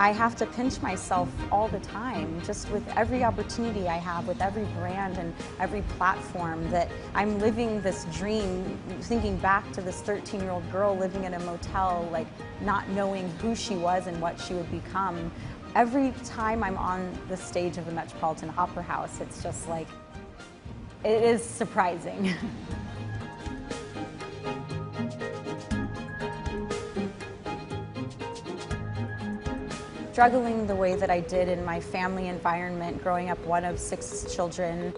I have to pinch myself all the time, just with every opportunity I have, with every brand and every platform, that I'm living this dream, thinking back to this 13-year-old girl living in a motel, like not knowing who she was and what she would become. Every time I'm on the stage of the Metropolitan Opera House, it's just like, it is surprising. Struggling the way that I did in my family environment, growing up one of 6 children,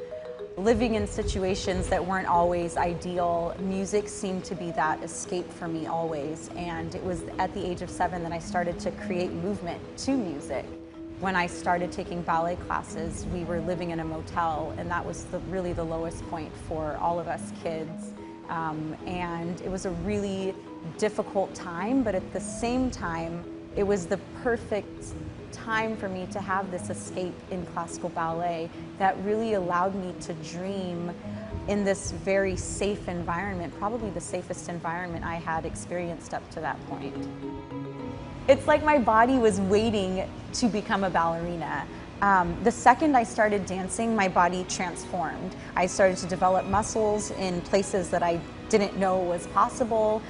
living in situations that weren't always ideal, music seemed to be that escape for me always. And it was at the age of 7 that I started to create movement to music. When I started taking ballet classes, we were living in a motel, and that was really the lowest point for all of us kids. And it was a really difficult time, but at the same time, it was the perfect time for me to have this escape in classical ballet that really allowed me to dream in this very safe environment, probably the safest environment I had experienced up to that point. It's like my body was waiting to become a ballerina. The second I started dancing, my body transformed. I started to develop muscles in places that I didn't know was possible.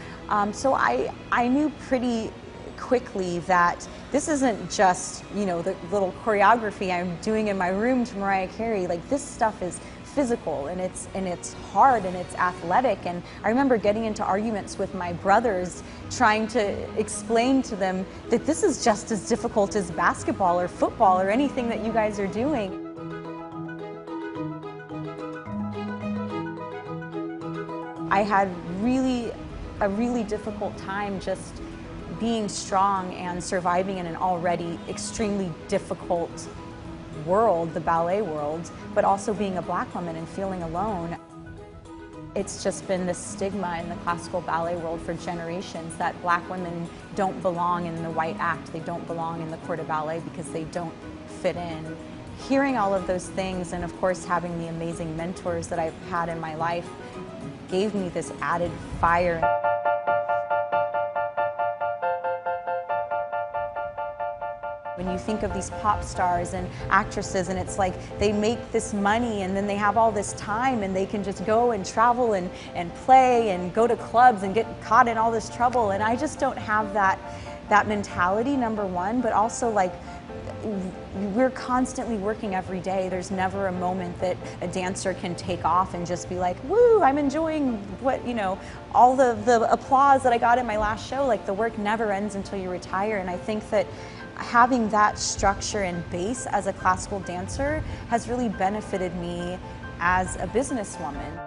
So I knew pretty quickly that this isn't just, you know, the little choreography I'm doing in my room to Mariah Carey. Like, this stuff is physical, and it's hard, and it's athletic. And I remember getting into arguments with my brothers, trying to explain to them that this is just as difficult as basketball or football or anything that you guys are doing. I had a really difficult time just being strong and surviving in an already extremely difficult world, the ballet world, but also being a Black woman and feeling alone. It's just been this stigma in the classical ballet world for generations that Black women don't belong in the white act, they don't belong in the corps de ballet because they don't fit in. Hearing all of those things, and of course having the amazing mentors that I've had in my life, gave me this added fire. When you think of these pop stars and actresses, and it's like they make this money and then they have all this time and they can just go and travel and play and go to clubs and get caught in all this trouble. And I just don't have that mentality, number one, but also, like, we're constantly working every day. There's never a moment that a dancer can take off and just be like, woo, I'm enjoying what, you know, all the applause that I got in my last show. Like, the work never ends until you retire. And I think that having that structure and base as a classical dancer has really benefited me as a businesswoman.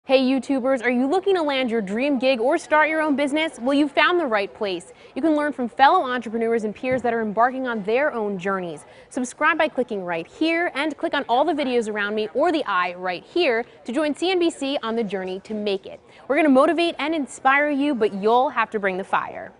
Hey YouTubers, are you looking to land your dream gig or start your own business? Well, you found the right place. You can learn from fellow entrepreneurs and peers that are embarking on their own journeys. Subscribe by clicking right here, and click on all the videos around me or the eye right here to join CNBC on the journey to make it. We're going to motivate and inspire you, but you'll have to bring the fire.